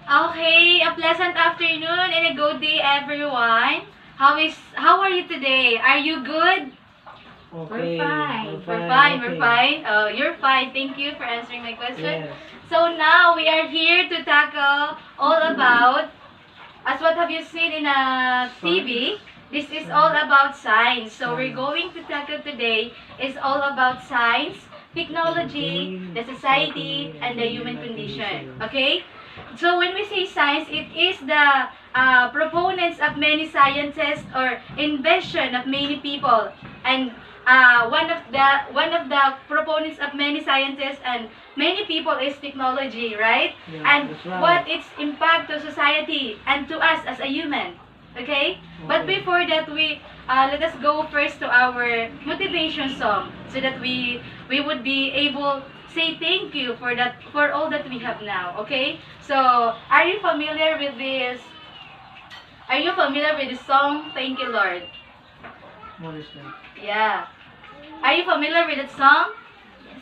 Okay, a pleasant afternoon and a good day, everyone. How are you today? Are you good? Okay, We're fine. We're fine. You're fine. Thank you for answering my question. Yes. So now we are here to tackle all about, as what have you seen in a TV, this is all about science. So we're going to tackle today is all about science, technology, the society, and the human condition. Okay? So when we say science, it is the proponents of many sciences or invention of many people, and one of the proponents of many sciences and many people is technology, right? Yeah, And that's right. what its impact to society and to us as a human. Okay? But Okay. before that, we let us go first to our motivation song so that we would be able say thank you for all that we have now. Okay? So, are you familiar with this? Are you familiar with the song Thank You Lord? What is that? Yeah. Are you familiar with that song?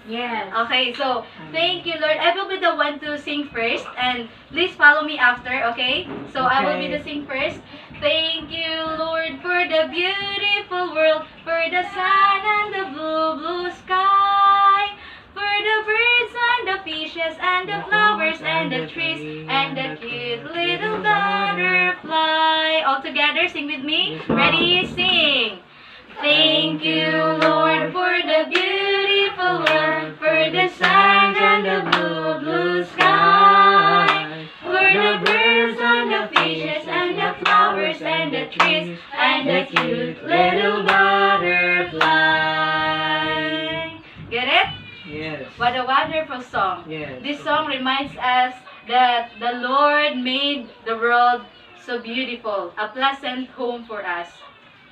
Yes. Okay, so thank you, Lord. I will be the one to sing first, and please follow me after, okay? So I will be the sing first. Thank you, Lord, for the beautiful world, for the sun and the blue, blue sky, for the birds and the fishes and the flowers and the trees and the cute little butterfly. All together, sing with me. Ready, sing. Thank you, Lord, for the beautiful world, for the sun and the blue, blue sky, for the birds and the fishes and the flowers and the trees and the cute little butterfly. Get it? Yes. What a wonderful song. Yes. This song reminds us that the Lord made the world so beautiful, a pleasant home for us.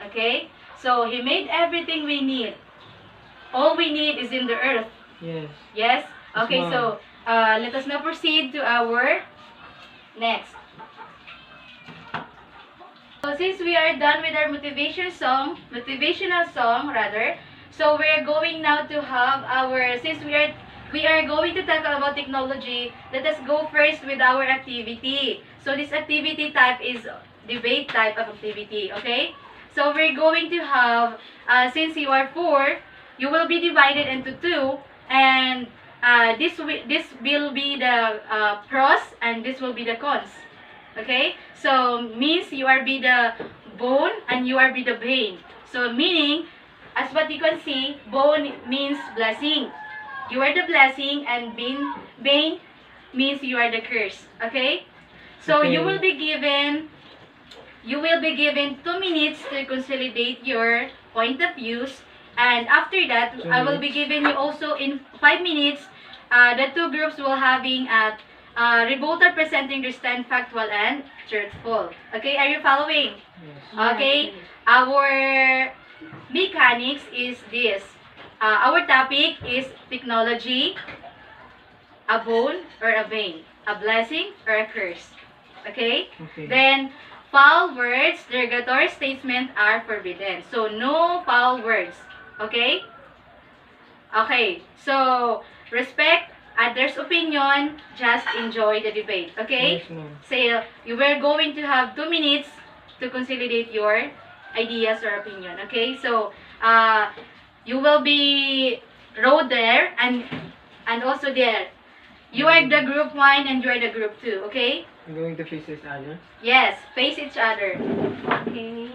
Okay? So, He made everything we need. All we need is in the earth. Yes. Yes? Okay, Yes, so, let us now proceed to our next. So, since we are done with our motivational song rather, so we're going now to have since we are going to tackle about technology, let us go first with our activity. So, this activity type is debate type of activity, okay? So, we're going to have, since you are four, you will be divided into two, and this will be the pros, and this will be the cons. Okay? So, means you are be the bone and you are be the vein. So, meaning, as what you can see, bone means blessing. You are the blessing, and vein means you are the curse. Okay? So, Okay. you will be given 2 minutes to consolidate your point of views, and after that, I will be giving you also in 5 minutes. The two groups will having at rebuttal presenting their stand factual and truthful. Okay, are you following? Yes. Okay, our mechanics is this. Our topic is technology, a bone or a vein, a blessing or a curse. Okay? Okay. Then, foul words, derogatory statements are forbidden. So, no foul words. Okay? Okay. So, respect others' opinion, just enjoy the debate. Okay? Yes, ma'am. So, you were going to have 2 minutes to consolidate your ideas or opinion. Okay? So, you will be wrote there and also there. You are the group 1 and you are the group 2. Okay? I'm going to face this other. Yes, face each other. Okay.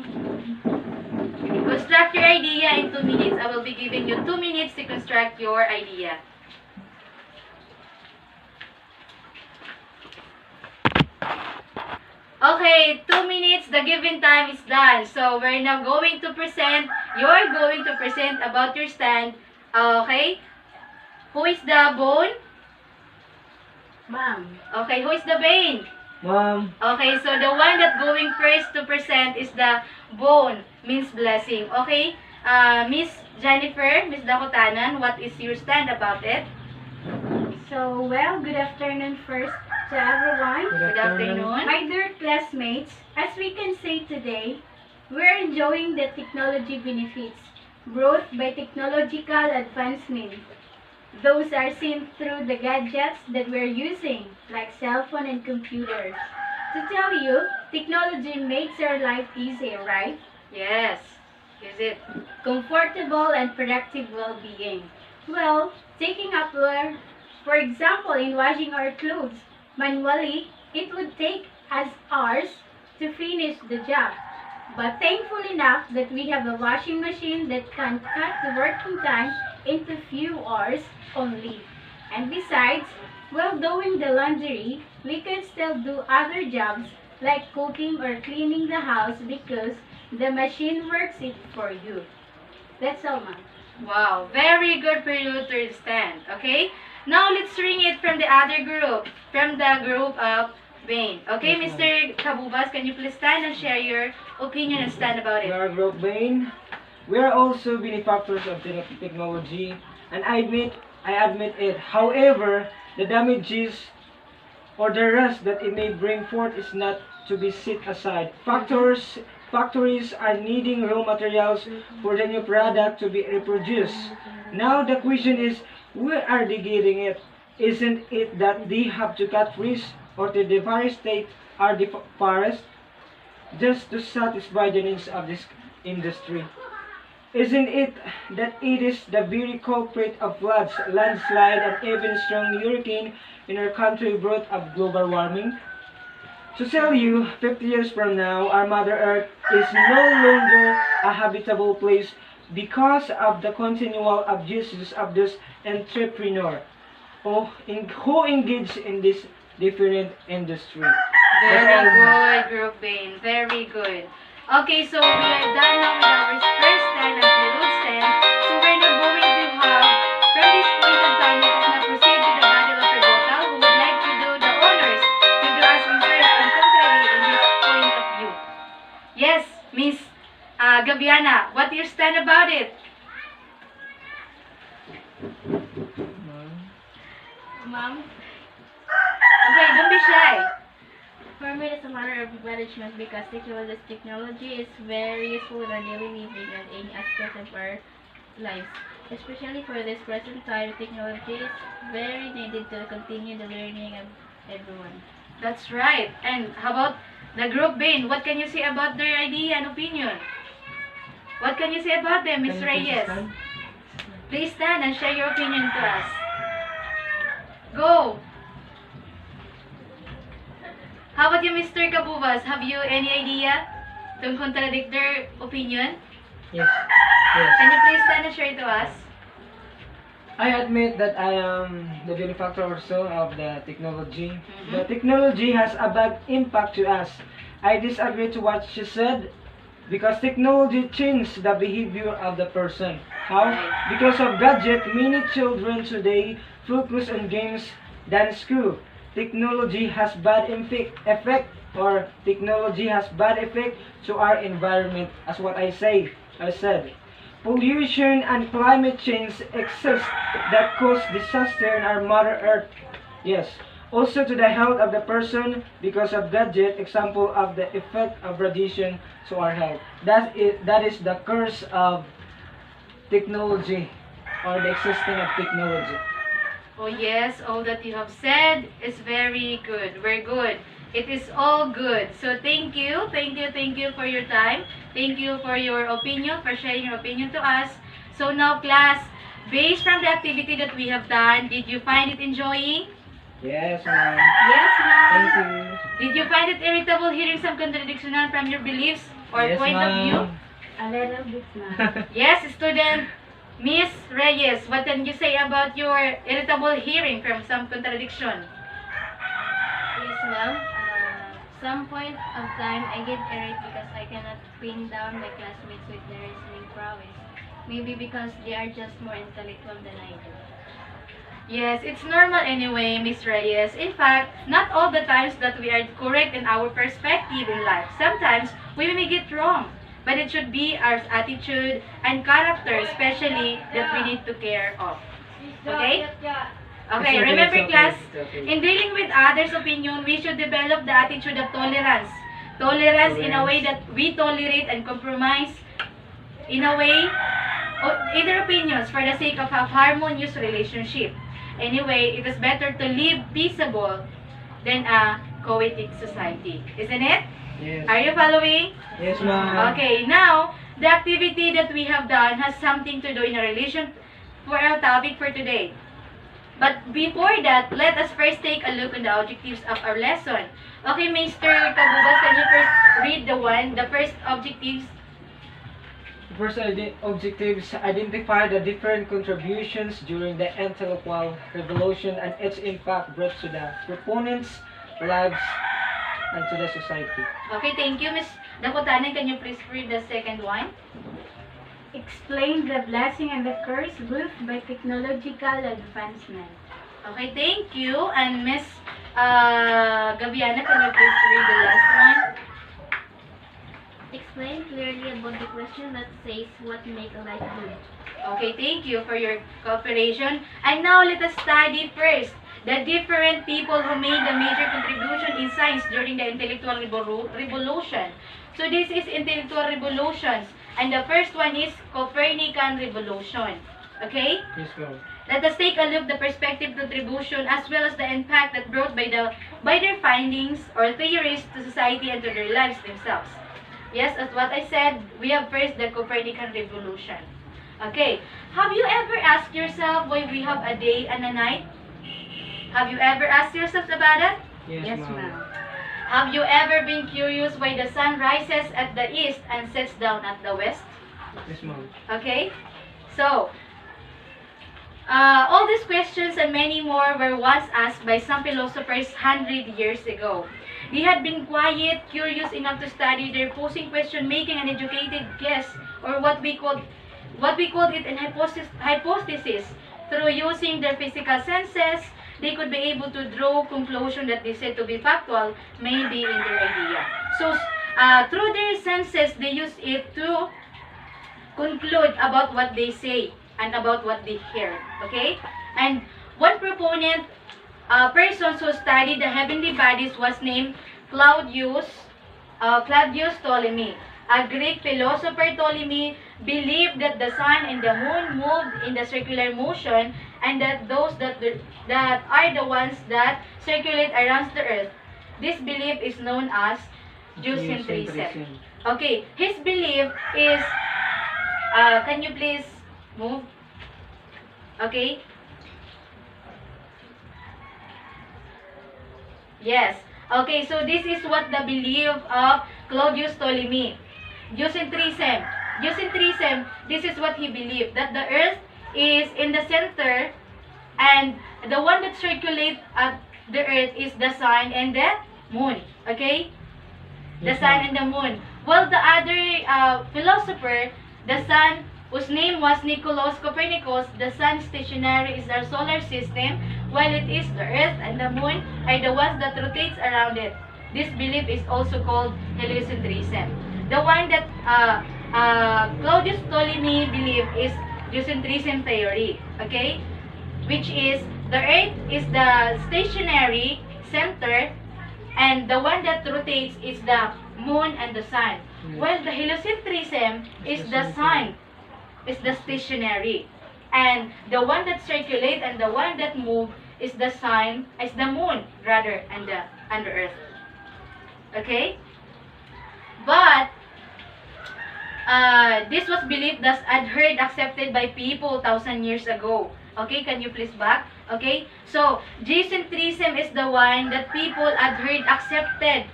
Construct your idea in 2 minutes. I will be giving you 2 minutes to construct your idea. Okay, 2 minutes. The given time is done. So, we're now going to present. You're going to present about your stand. Okay? Who is the bone? Ma'am. Okay, who is the vein? Mom. Okay, so the one that going first to present is the bone, means blessing. Okay, Miss Jennifer, Miss Dakotanan, what is your stand about it? So, well, good afternoon first to everyone. Good afternoon. My dear classmates, as we can say today, we're enjoying the technology benefits brought by technological advancement. Those are seen through the gadgets that we're using, like cell phone and computers. To tell you, technology makes our life easier, right? Yes. Is it? Comfortable and productive well-being. Well, taking up for example, in washing our clothes manually, it would take us hours to finish the job. But thankful enough that we have a washing machine that can cut the working time into few hours only. And besides, while doing the laundry, we can still do other jobs like cooking or cleaning the house because the machine works it for you. That's all, ma'am. Wow, very good for you to understand. Okay? Now let's ring it from the other group, from the group of Bain. Okay, Yes, Mr. Kabubas, can you please stand and share your opinion and stand about We it? are Group Bain. We are also benefactors of technology, and I admit it. However, the damages or the rest that it may bring forth is not to be set aside. Factories are needing raw materials for the new product to be reproduced. Now the question is, where are they getting it? Isn't it that they have to cut trees or to deforestate our forest just to satisfy the needs of this industry? Isn't it that it is the very culprit of floods, landslide, and even strong hurricane in our country brought up global warming? To tell you, 50 years from now, our Mother Earth is no longer a habitable place because of the continual abuses of this entrepreneur who engage in this different industry. Very good, Group Bain. Very good. Okay, so we are done now with our first stand and third stand. So we're now going to have, from this point of time, let us now proceed to the battle of rebuttal. Who would like to do the honors to do asking first and contrary in this point of view? Yes, Miss Gabiana, what do you stand about it? Ma'am, Okay, don't be shy. for me, it's a matter of management because technology is very useful in our daily living and any aspect of our lives. Especially for this present time, technology is very needed to continue the learning of everyone. That's right. And how about the Group Bain? What can you say about their idea and opinion? What can you say about them, Miss Reyes? Please stand and share your opinion to us. Go! How about you, Mr. Kabubas? Have you any idea to contradict their opinion? Yes. Yes. Can you please stand and share it to us? I admit that I am the benefactor also of the technology. Mhm. The technology has a bad impact to us. I disagree to what she said because technology changed the behavior of the person. How? Right. Because of gadget, many children today focus on games than school. Technology has bad effect or technology has bad effect to our environment as what I said. Pollution and climate change exist that cause disaster in our Mother Earth. Yes. Also to the health of the person because of gadget, example of the effect of radiation to our health. That is the curse of technology or the existence of technology. Oh yes, all that you have said is very good. We're good. It is all good. So thank you for your time. Thank you for your opinion, for sharing your opinion to us. So now class, based from the activity that we have done, did you find it enjoying? Yes, ma'am. Yes, ma'am. Thank you. Did you find it irritable hearing some contradiction from your beliefs or Yes, point of view? ma'am. A little bit, ma'am. Yes, student. Miss Reyes, what can you say about your irritable hearing from some contradiction? Yes, ma'am. Some point of time, I get irritated because I cannot pin down my classmates with their reasoning prowess. Maybe because they are just more intellectual than I do. Yes, it's normal anyway, Miss Reyes. In fact, not all the times that we are correct in our perspective in life. Sometimes we may get wrong. But it should be our attitude and character, especially, that we need to care of. Okay? Okay, remember class, in dealing with others' opinion, we should develop the attitude of tolerance. Tolerance in a way that we tolerate and compromise in a way either opinions for the sake of a harmonious relationship. Anyway, it is better to live peaceable than a chaotic society. Isn't it? Yes. Are you following? Yes, ma'am. Okay, now, the activity that we have done has something to do in a relation for our topic for today. But before that, let us first take a look at the objectives of our lesson. Okay, Mr. Kabubas, can you first read the first objectives? The first objectives identify the different contributions during the intellectual revolution and its impact brought to the proponents' lives and to the society. Okay, thank you, Ms. Dakotanen. Can you please read the second one? Explain the blessing and the curse brought by technological advancement. Okay, thank you. And Ms. Gaviana, can you please read the last one? Explain clearly about the question that says what make a life good. Okay, thank you for your cooperation. And now let us study first the different people who made the major contribution in science during the intellectual revolution. So this is intellectual revolutions. And the first one is Copernican revolution. Okay? Yes, ma'am. Let us take a look the perspective contribution as well as the impact that brought by their findings or theories to society and to their lives themselves. Yes, as what I said, we have first the Copernican revolution. Okay, have you ever asked yourself why we have a day and a night? Have you ever asked yourself about it? Yes, ma'am. Have you ever been curious why the sun rises at the east and sets down at the west? Yes, ma'am. Okay, so all these questions and many more were once asked by some philosophers 100 years ago. They had been quiet, curious enough to study their posing question, making an educated guess, or what we called it an hypothesis. Through using their physical senses, they could be able to draw conclusion that they said to be factual, maybe in their idea. So, through their senses, they use it to conclude about what they say and about what they hear. Okay? And one proponent, persons who studied the heavenly bodies was named Claudius Ptolemy. A Greek philosopher, Ptolemy believed that the sun and the moon moved in the circular motion and that those that are the ones that circulate around the earth. This belief is known as geocentrism. Okay, his belief is, can you please move? Okay. Yes. Okay, so this is what the belief of Claudius Ptolemy. Geocentrism. Geocentrism, this is what he believed, that the earth is in the center and the one that circulates at the earth is the sun and the moon. Okay? The Yes, sun ma'am. and the moon. Well, the other philosopher, the sun, whose name was Nicolaus Copernicus, the sun stationary is our solar system, while it is the earth and the moon are the ones that rotates around it. This belief is also called heliocentrism. The one that Claudius Ptolemy believed is geocentrism theory, okay? Which is the earth is the stationary center and the one that rotates is the moon and the sun. Yes. Well, the heliocentrism is It's the the sun, is the stationary. And the one that circulate and the one that move is the sun, is the moon rather, and the earth. Okay? But this was believed thus adhered, accepted by people 1,000 years ago. Okay, can you please back? Okay, so geocentrism is the one that people adhered, accepted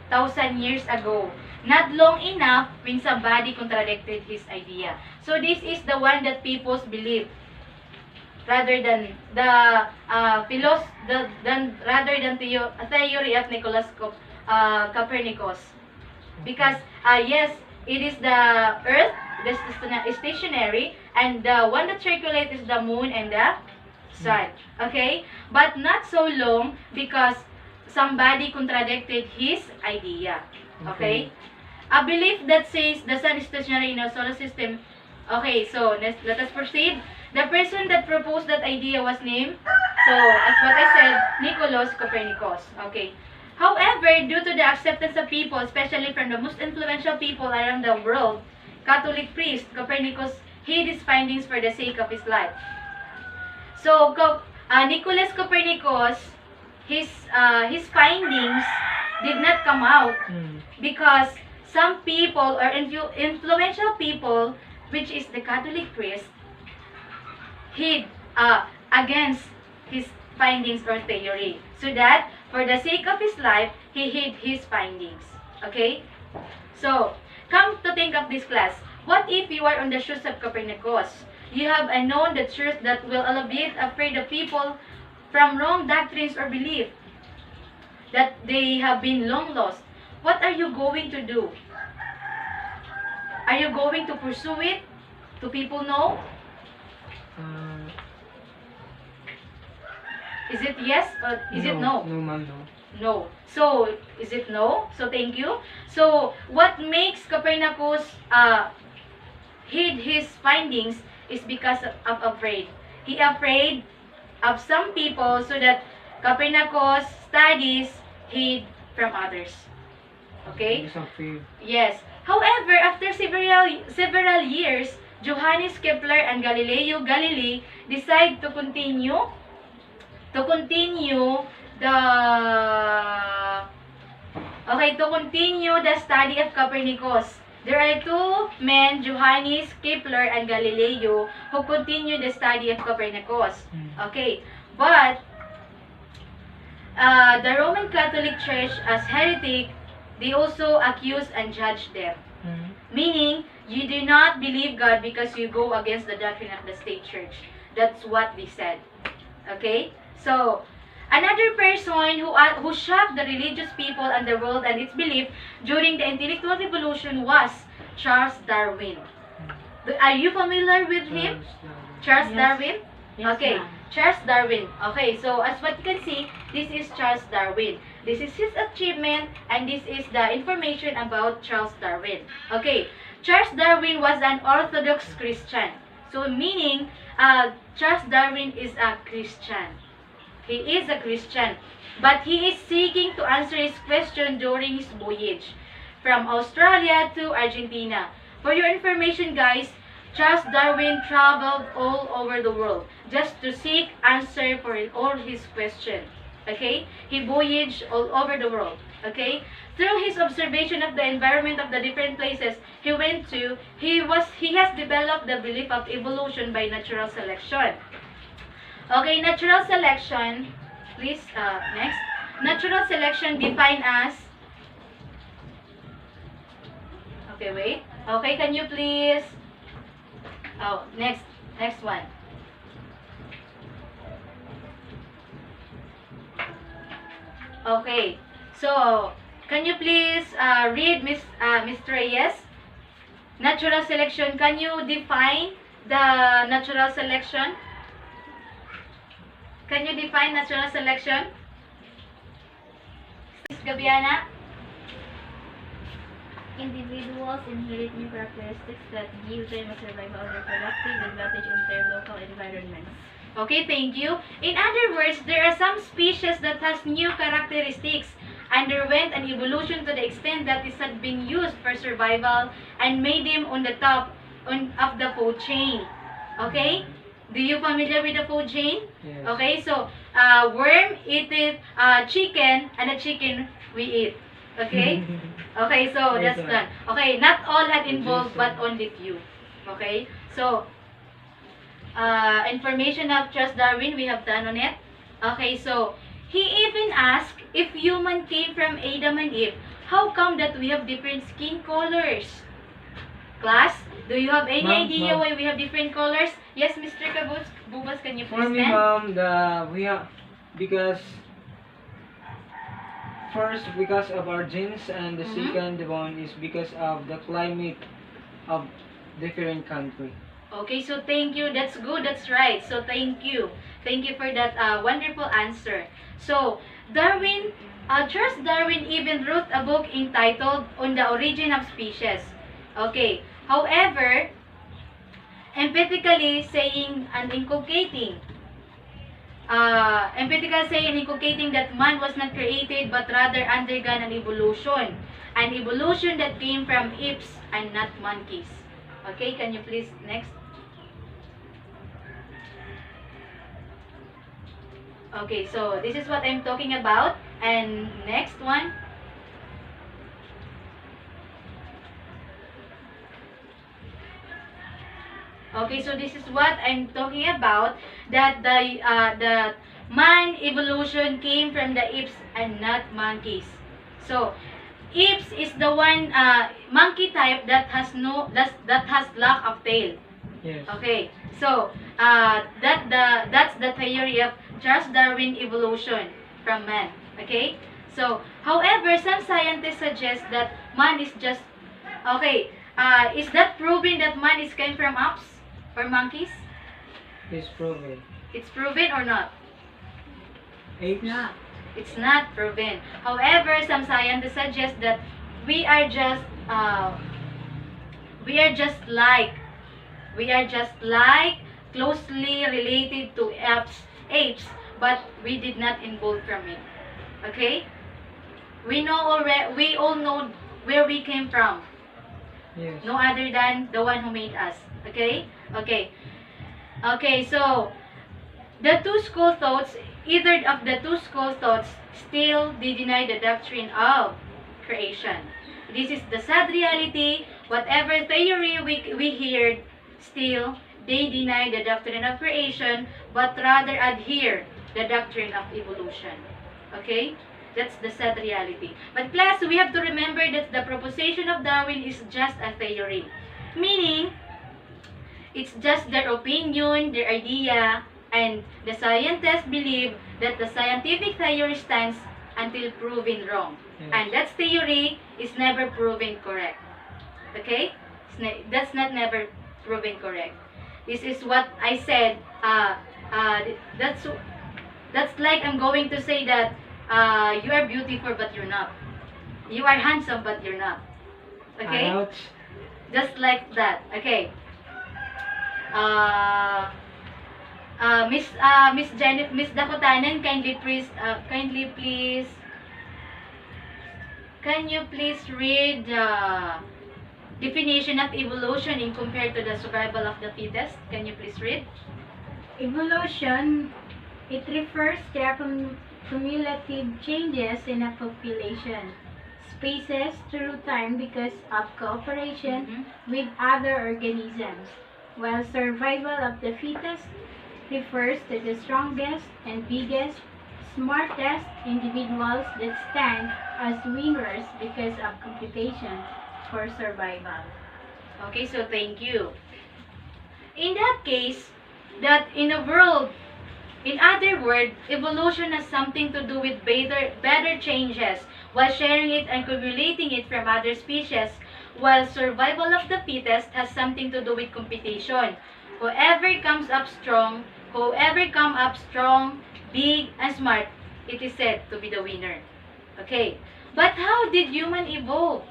1,000 years ago. Not long enough when somebody contradicted his idea. So this is the one that people believe, rather than the theory of Nicolaus Copernicus. Because yes, it is the earth, the stationary, and the one that circulates is the moon and the sun. Okay? But not so long because somebody contradicted his idea. Okay? A belief that says the sun is stationary in our solar system. Okay, so let us proceed. The person that proposed that idea was named, so as what I said, Nicolaus Copernicus. Okay. However, due to the acceptance of people, especially from the most influential people around the world, Catholic priest, Copernicus hid his findings for the sake of his life. So, Nicholas Copernicus, his findings did not come out because some people or influential people, which is the Catholic priest, hid against his findings or theory. So that for the sake of his life, he hid his findings. Okay? So, come to think of this class. What if you are on the shoes of Copernicus? You have known the truth that will alleviate afraid of people from wrong doctrines or belief that they have been long lost. What are you going to do? Are you going to pursue it? Do people know? Is it yes or is it no? No, ma'am, no. No. So, is it no? So, thank you. So, what makes Copernicus hid his findings is because of afraid. He afraid of some people so that Copernicus studies hid from others. Okay? He's afraid. Yes. However, after several years, Johannes Kepler and Galileo Galilei decide to continue the study of Copernicus. There are two men, Johannes Kepler and Galileo, who continue the study of Copernicus. Okay, but the Roman Catholic Church, as heretic, they also accuse and judge them. Meaning, you do not believe God because you go against the doctrine of the state church. That's what they said. Okay? So, another person who shocked the religious people and the world and its belief during the intellectual revolution was Charles Darwin. Are you familiar with him? Charles Yes. Darwin? Yes, Okay, ma'am. Charles Darwin. Okay, so as what you can see, this is Charles Darwin. This is his achievement and this is the information about Charles Darwin. Okay, Charles Darwin was an Orthodox Christian. So meaning, Charles Darwin is a Christian. He is a Christian. But he is seeking to answer his question during his voyage from Australia to Argentina. For your information, guys, Charles Darwin traveled all over the world just to seek answer for all his questions. Okay? He voyaged all over the world. Okay? Through his observation of the environment of the different places he went to, he has developed the belief of evolution by natural selection. Okay, natural selection. Please, next. Natural selection defined as... Okay, wait. Okay, can you please... Oh, next one. Okay, so can you please read Mr. Reyes? Natural selection. Can you define the natural selection? Can you define natural selection? Miss Gabiana? Individuals inherit new characteristics that give them a survival reproductive advantage in their local environments. Okay, thank you. In other words, there are some species that has new characteristics, underwent an evolution to the extent that it had been used for survival and made them on the top of the food chain. Okay? Do you familiar with the food chain? Yes. Okay, so worm eat it, chicken, and the chicken we eat. Okay? Okay, so that's done. Okay, not all had involved, but only few. Okay, so information of Charles Darwin, we have done on it. Okay, so he even asked if human came from Adam and Eve, how come that we have different skin colors? Class, do you have any Ma'am, idea ma'am. why we have different colors? Yes, Mr. Bubas, can you For please me, stand? ma'am, because first because of our genes, and the Mhm. second one is because of the climate of different country. Okay, so thank you. That's good. That's right. So thank you. Thank you for that wonderful answer. So Charles Darwin even wrote a book entitled On the Origin of Species. Okay. However, empirically saying and inculcating that man was not created but rather undergone an evolution that came from apes and not monkeys. Okay, can you please next? Okay, so this is what I'm talking about. And next one. Okay, so this is what I'm talking about, that the man evolution came from the apes and not monkeys. So apes is the one monkey type that has that has lack of tail. Yes. Okay, so that's the theory of Charles Darwin evolution from man. Okay, so however, some scientists suggest that man is just okay. Is that proving that man is came from apes or monkeys? It's proven. It's proven or not? Apes? Yeah. It's not proven. However, some scientists suggest that we are just uh, we are just like we are just like closely related to apes, but we did not evolve from it. Okay? We know already. We all know where we came from. Yes. No other than the one who made us. Okay? Okay. Okay, so the two school thoughts, either of the two school thoughts, still they deny the doctrine of creation. This is the sad reality. Whatever theory we heard, still they deny the doctrine of creation, but rather adhere the doctrine of evolution. Okay? That's the sad reality. But plus, we have to remember that the proposition of Darwin is just a theory. Meaning, it's just their opinion, their idea, and the scientists believe that the scientific theory stands until proven wrong. Yes. And that theory is never proven correct. Okay? That's not never proven correct. This is what I said. That's like I'm going to say that you are beautiful but you're not. You are handsome but you're not. Okay? Ouch. Just like that. Okay. Miss Dakotanen, can you please read the definition of evolution in compared to the survival of the fittest? Can you please read? Evolution, it refers to cumulative changes in a population, species through time because of cooperation with other organisms, while survival of the fittest refers to the strongest and biggest, smartest individuals that stand as winners because of competition for survival. Okay, so thank you. In that case, that in a world, in other words, evolution has something to do with better changes while sharing it and accumulating it from other species, while survival of the fittest has something to do with competition. Whoever comes up strong, big, and smart, it is said to be the winner. Okay, but how did human evolve?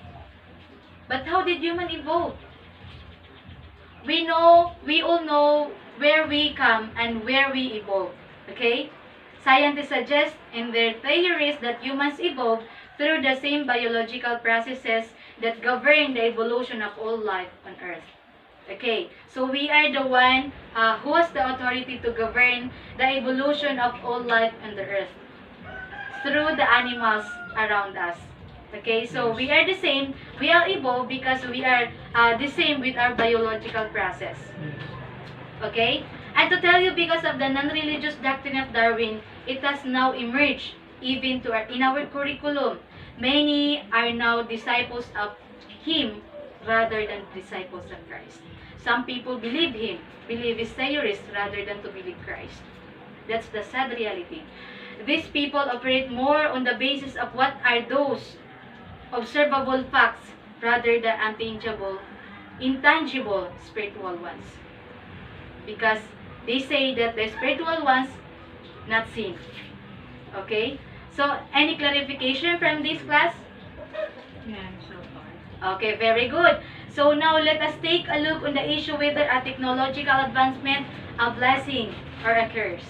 We all know where we come and where we evolve. Okay? Scientists suggest in their theories that humans evolve through the same biological processes that govern the evolution of all life on Earth. Okay, so we are the one who has the authority to govern the evolution of all life on the Earth through the animals around us. Okay, so we are the same. We are evolved because we are the same with our biological process. Okay? And to tell you, because of the non-religious doctrine of Darwin, it has now emerged even in our curriculum. Many are now disciples of him rather than disciples of Christ. Some people believe his theories rather than to believe Christ. That's the sad reality. These people operate more on the basis of what are those observable facts rather than intangible spiritual ones. Because they say that the spiritual ones not seen. Okay? So, any clarification from this class? Yeah, so far. Okay, very good. So now let us take a look on the issue whether a technological advancement a blessing or a curse.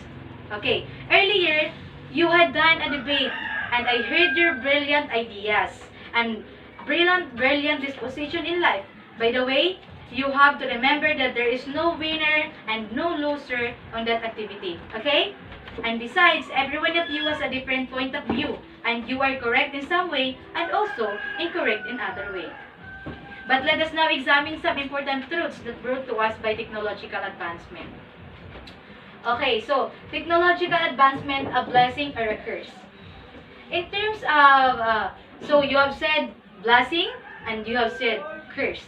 Okay, earlier you had done a debate and I heard your brilliant ideas and brilliant disposition in life. By the way, you have to remember that there is no winner and no loser on that activity. Okay? And besides, every one of you has a different point of view, and you are correct in some way and also incorrect in other way. But let us now examine some important truths that brought to us by technological advancement. Okay, so technological advancement, a blessing or a curse? In terms of, so you have said blessing and you have said curse.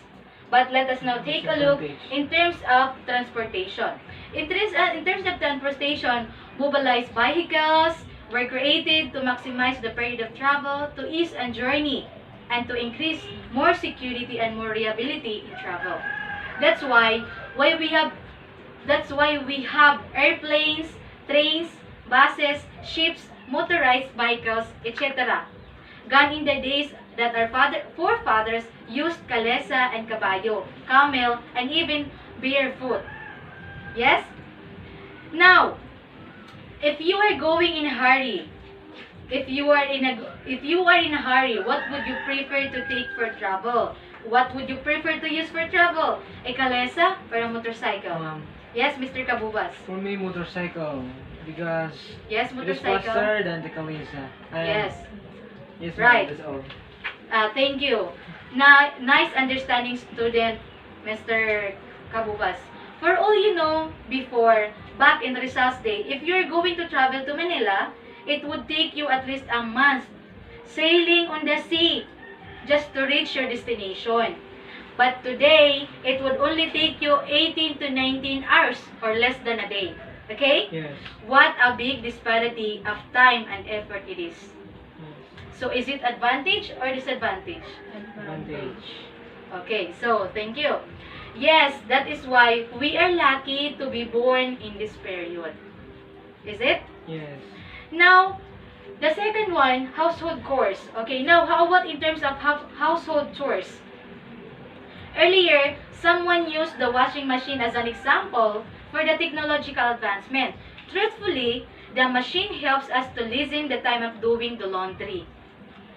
But let us now take a look in terms of transportation. In terms of transportation, mobilized vehicles were created to maximize the period of travel, to ease and journey, and to increase more security and more reliability in travel. That's why we have airplanes, trains, buses, ships, motorized vehicles, etc. Gone in the days that our forefathers used kalesa and kabayo, camel, and even barefoot. Yes? Now, if you are going in a hurry, if you are in a hurry, what would you prefer to take for travel? What would you prefer to use for travel? A kalesa or a motorcycle? Yes, Mr. Kabubas. For me, motorcycle, because Yes, it is motorcycle. faster than the kalesa. Yes. Yes, Right. That's all. Thank you. Nice understanding, student, Mr. Kabubas. For all you know, before, back in Rizal's day, if you're going to travel to Manila, it would take you at least a month sailing on the sea just to reach your destination. But today, it would only take you 18 to 19 hours or less than a day. Okay? Yes. What a big disparity of time and effort it is. Yes. So, is it advantage or disadvantage? Advantage. Okay, so thank you. Yes, that is why we are lucky to be born in this period. Is it? Yes. Now, the second one, household chores. Okay, now how about in terms of household chores? Earlier, someone used the washing machine as an example for the technological advancement. Truthfully, the machine helps us to lessen the time of doing the laundry,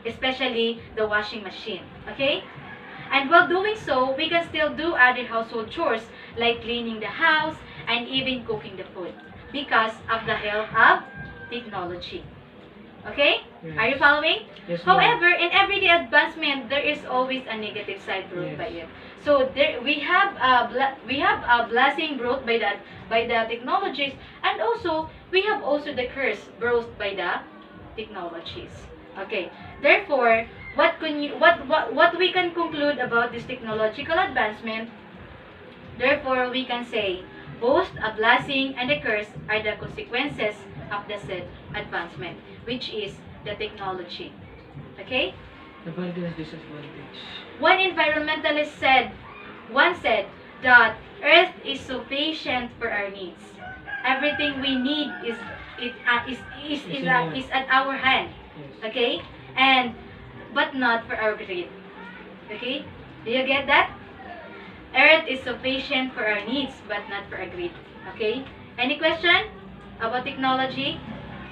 especially the washing machine. Okay? And while doing so, we can still do other household chores like cleaning the house and even cooking the food because of the help of technology. Okay? Yes. Are you following? Yes, ma'am. However, in everyday advancement, there is always a negative side brought Yes. by it. So there we have a blessing brought by the technologies, and also we have also the curse brought by the technologies. Okay. Therefore, what we can conclude about this technological advancement? Therefore, we can say both a blessing and a curse are the consequences of the said advancement, which is the technology. Okay? Advantage, disadvantage. One environmentalist once said that Earth is sufficient for our needs. Everything we need is at our hand. Yes. Okay? But not for our greed. Okay? Do you get that? Earth is sufficient for our needs, but not for our greed. Okay? Any question about technology?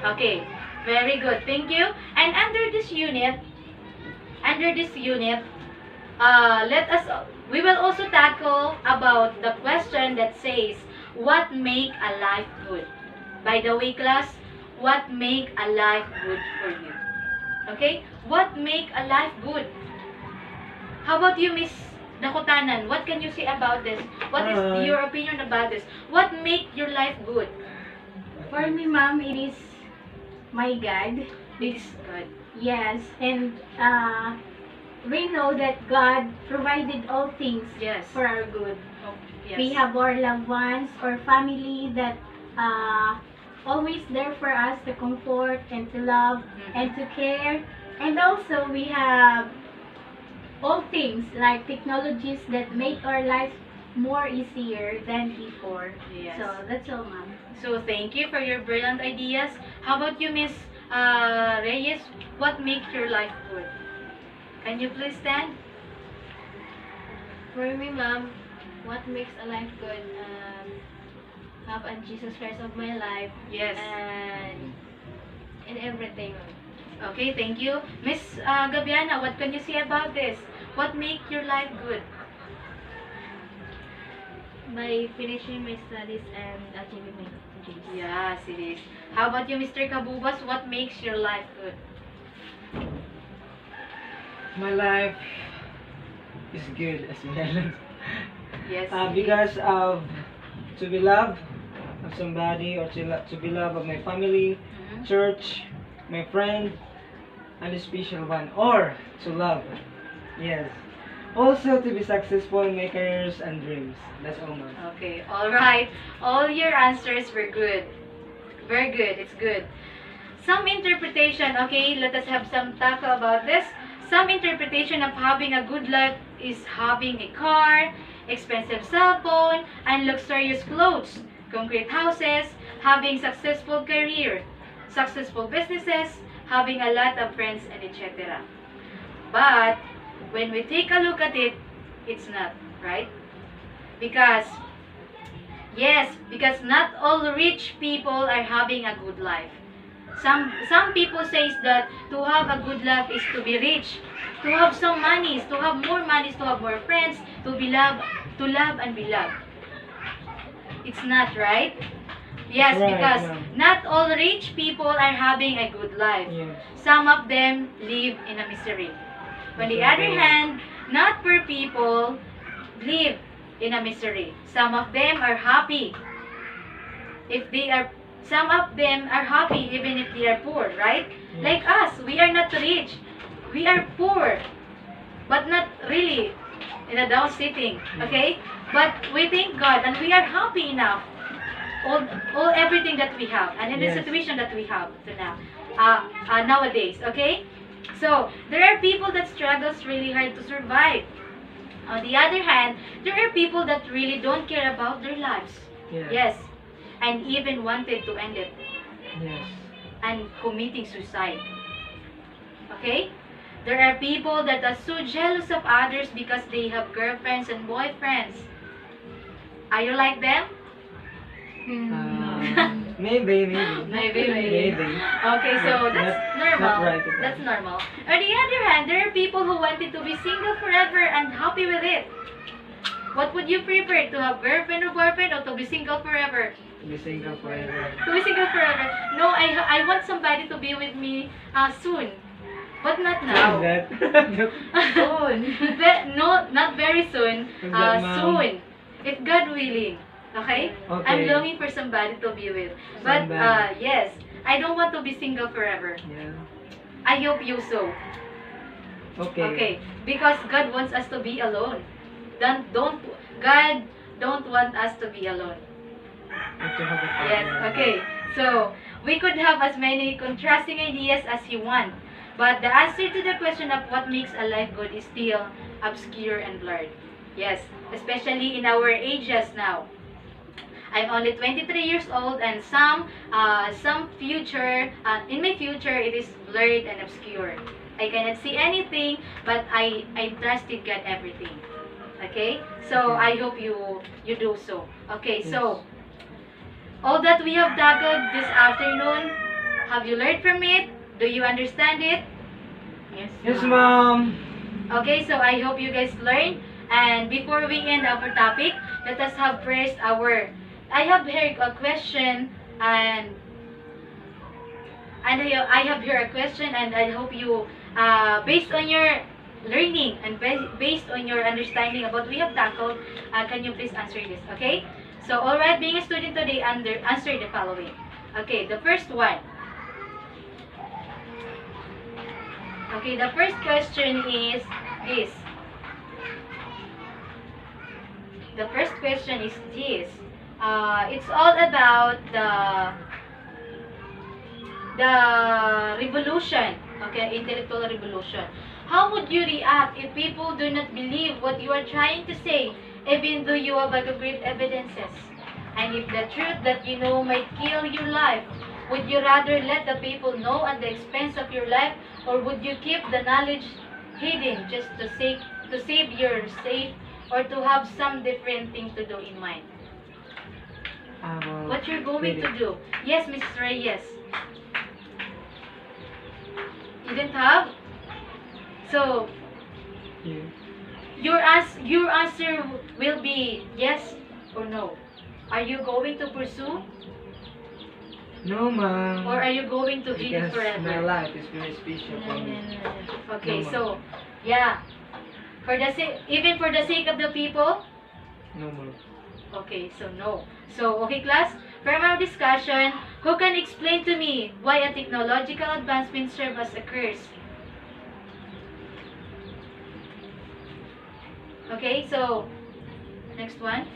Okay. Very good. Thank you. And under this unit, we will also tackle about the question that says, what make a life good? By the way, class, what make a life good for you? Okay? What make a life good? How about you, Miss Dakutanan? What can you say about this? What is your opinion about this? What make your life good? For me, ma'am, it is my God. It is good. Yes, and we know that God provided all things Yes. for our good. Oh, yes. We have our loved ones or family that always there for us to comfort and to love and to care. And also we have all things like technologies that make our life more easier than before. Yes. So that's all, ma'am. So thank you for your brilliant ideas. How about you, Miss Reyes? What makes your life good? Can you please stand? For me, ma'am, what makes a life good? Have a Jesus Christ of my life Yes. and in everything. Okay, thank you. Miss Gabiana, what can you say about this? What makes your life good? By finishing my studies and achieving my dreams. Yes, it is. How about you, Mr. Kabubas? What makes your life good? My life is good as well. Yes. Because of to be loved of somebody, or to be loved of my family, Mhm. church, my friend, and a special one, or to love. Yes. Also to be successful in my careers and dreams. That's all, man. Okay, all right. All your answers were good. Very good. It's good. Some interpretation, okay, let us have some talk about this. Some interpretation of having a good life is having a car, expensive cell phone, and luxurious clothes, concrete houses, having successful career, successful businesses, having a lot of friends, and etc. But when we take a look at it, it's not, right? Because because not all rich people are having a good life. Some people says that to have a good life is to be rich, to have some monies, to have more monies, to have more friends, to love and be loved. It's not, right? Yes, Right, because yeah. not all rich people are having a good life. Yes. Some of them live in a misery. On the That's other okay. hand, not poor people live in a misery. Some of them are happy. If they are, some of them are happy even if they are poor, right? Yes. Like us, we are not rich. We are poor, but not really in a down sitting, okay? But we thank God and we are happy enough. All everything that we have and in the Yes. situation that we have to now, nowadays, okay? So there are people that struggles really hard to survive. On the other hand, there are people that really don't care about their lives. Yes. Yes, and even wanted to end it Yes. and committing suicide. Okay? There are people that are so jealous of others because they have girlfriends and boyfriends. Are you like them? Maybe. Maybe. Okay, so that's normal. Not right. That's normal. On the other hand, there are people who wanted to be single forever and happy with it. What would you prefer, to have girlfriend or boyfriend, or to be single forever? To be single forever. To be single forever. No, I want somebody to be with me soon, but not now. That. No, not very soon. Who's that, ma'am? Soon, if God willing. Okay? Okay. I'm longing for somebody to be with. But Somebody. yes, I don't want to be single forever. Yeah. I hope you so. Okay. Okay, because God wants us to be alone. God don't want us to be alone. Have to have a partner. Yes, okay. So, we could have as many contrasting ideas as you want. But the answer to the question of what makes a life good is still obscure and blurred. Yes, especially in our ages now. I'm only 23 years old, and some future, in my future, it is blurred and obscure. I cannot see anything, but I trusted God everything. Okay? So, Okay. I hope you do so. Okay, so, all that we have tackled this afternoon, have you learned from it? Do you understand it? Yes, ma'am. Okay, so I hope you guys learn. And before we end our topic, let us have first I have here a question, and I have here a question, and I hope you, based on your learning and based on your understanding about what we have tackled, can you please answer this? Okay. So, alright, being a student today, answer the following. Okay, the first one. Okay, the first question is this. The first question is this. It's all about the revolution, okay, intellectual revolution. How would you react if people do not believe what you are trying to say, even though you have concrete evidences? And if the truth that you know might kill your life, would you rather let the people know at the expense of your life, or would you keep the knowledge hidden just to save your safe, or to have some different thing to do in mind? I will What you're going read to it. do? Yes, Mrs. Reyes. You didn't have? So, Yeah. your answer will be yes. or no? Are you going to pursue No, ma'am. or are you going to hate it Because my forever? life is very special for me. Okay, No, ma'am. so yeah, for the sake, even for the sake of the people. No, ma'am. Okay, so no. So okay, class. From our discussion, who can explain to me why a technological advancement serves as a curse? Okay, so next one.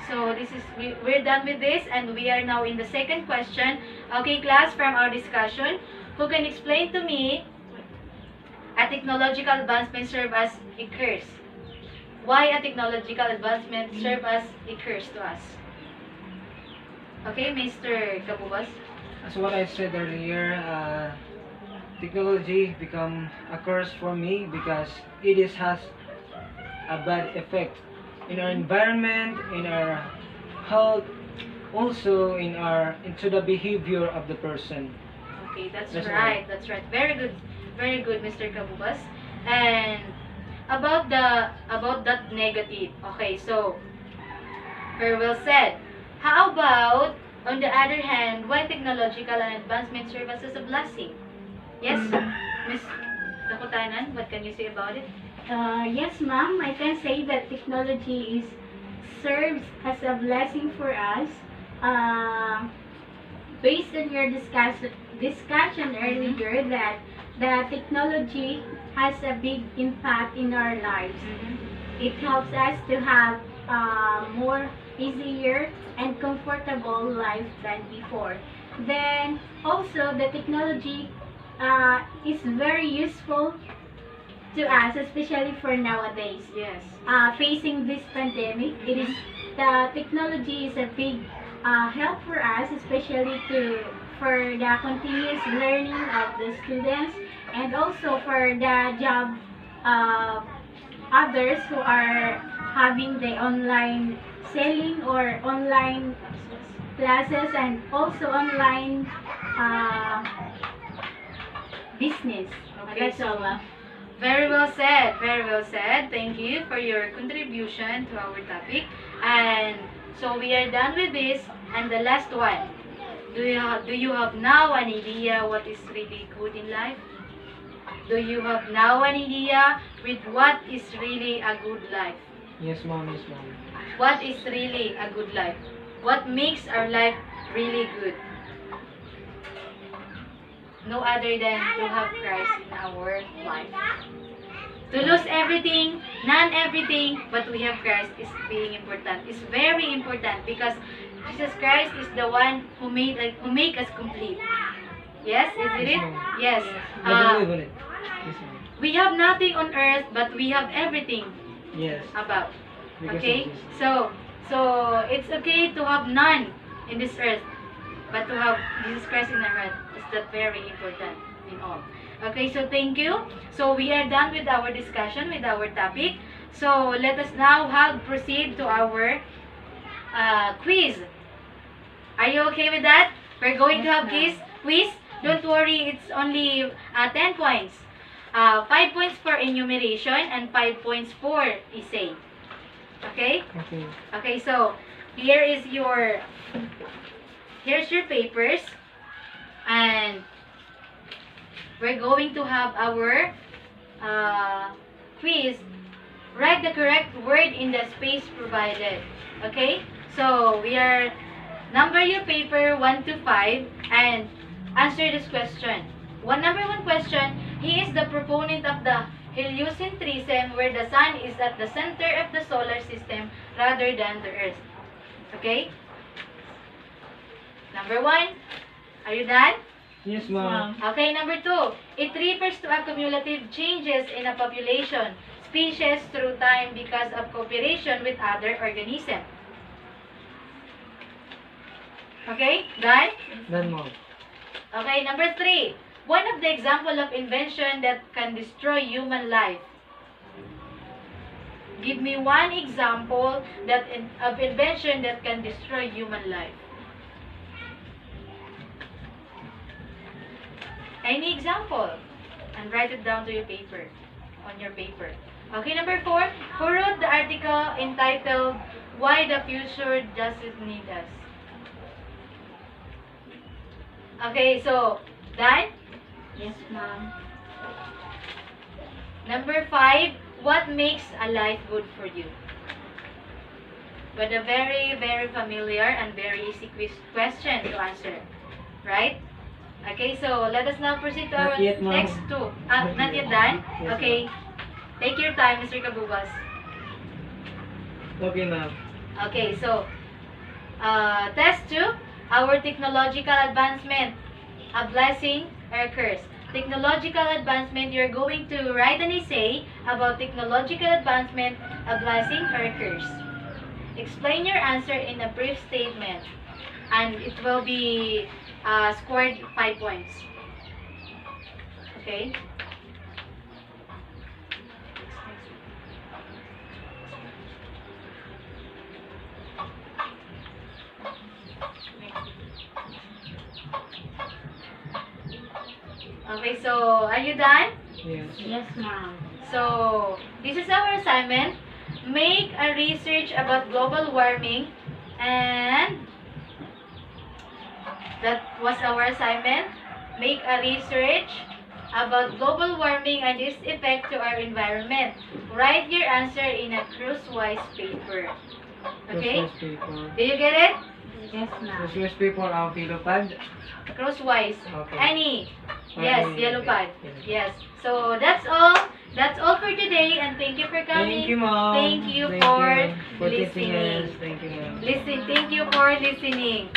So this is we're done with this and we are now in the second question. Okay, class, from our discussion, who can explain to me a technological advancement serve as a curse? Why a technological advancement serve as a curse to us? Okay, Mr. Kabubas. As what I said earlier, technology become a curse for me because has a bad effect in our environment, in our health, also into the behavior of the person. Okay, that's That's right. That's right. Very good, Mr. Kabubas. And about that negative. Okay, so very well said. How about on the other hand, why technological and advancement serve us as a blessing? Yes, Miss Dakutanan, what can you say about it? Yes, ma'am. I can say that technology serves as a blessing for us. Uh, Based on your discussion earlier, that the technology has a big impact in our lives. It helps us to have more easier and comfortable life than before. Then also the technology is very useful to us, especially for nowadays. Yes. Facing this pandemic, the technology is a big help for us, especially for the continuous learning of the students, and also for the job uh, others who are having the online selling or online classes, and also online uh, business. Okay, That's so all, ma'am. very well said. Very well said. Thank you for your contribution to our topic. And so we are done with this. And the last one. Do you have now an idea what is really good in life? Do you have now an idea with what is really a good life? Yes, ma'am. Yes, ma'am. What is really a good life? What makes our life really good? No other than to have Christ in our life. To lose everything, none everything, but we have Christ is being important. It's very important because Jesus Christ is the one who make us complete. Yes, isn't it? ma'am. Yes. I believe in it. Yes, ma'am. We have nothing on earth, but we have everything Yes. about. Because Okay? of Jesus. So it's okay to have none in this earth, but to have Jesus Christ in our heart is that very important in all. Okay, so thank you. So we are done with our discussion, with our topic. So let us now proceed to our quiz. Are you okay with that? We're going to have quiz. Don't worry, it's only 10 points. 5 points for enumeration and 5 points for essay. Okay? Okay. Okay, so here's your papers, and we're going to have our quiz. Write the correct word in the space provided. Okay? So we are number your paper 1 to 5 and answer this question. Number one question, he is the proponent of the heliocentrism, where the sun is at the center of the solar system rather than the earth. Okay? Number 1, are you done? Yes, ma'am. Okay, number 2, it refers to accumulative changes in a population, species through time because of cooperation with other organisms. Okay, done? Done, ma'am. Okay, number 3, one of the example of invention that can destroy human life. Give me one example of invention that can destroy human life. Any example? And write it down to your paper. on your paper. Okay, number 4. Who wrote the article entitled Why the Future Doesn't Need Us? Okay, so, Dan? Yes, ma'am. Number 5. What makes a life good for you? With a very, very familiar and very easy question to answer. Right? Okay, so let us now proceed to our Not yet, ma'am. next two. Not yet done? Yes, Okay. Take your time, Mr. Kabubas. Okay, ma'am. Okay, so, test 2. Our technological advancement. A blessing or a curse. Technological advancement, you're going to write an essay about technological advancement, a blessing or a curse. Explain your answer in a brief statement. And it will be scored 5 points. Okay? Okay, so are you done? Yes. Yes, ma'am. So, this is our assignment. Make a research about global warming, and that was our assignment. Make a research about global warming and its effect to our environment. Write your answer in a crosswise paper. Okay? Christmas paper. Do you get it? Yes, ma'am. Christmas paper ang philopad. Crosswise. Okay. Any. Yes, Okay, yellow pad. okay. Yes. So, that's all. That's all for today, and thank you for coming. Thank you, ma'am. Thank you for teaching listening. us. Thank you, ma'am. Thank you for listening.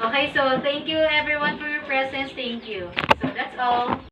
Okay, so thank you everyone for your presence. Thank you. So that's all.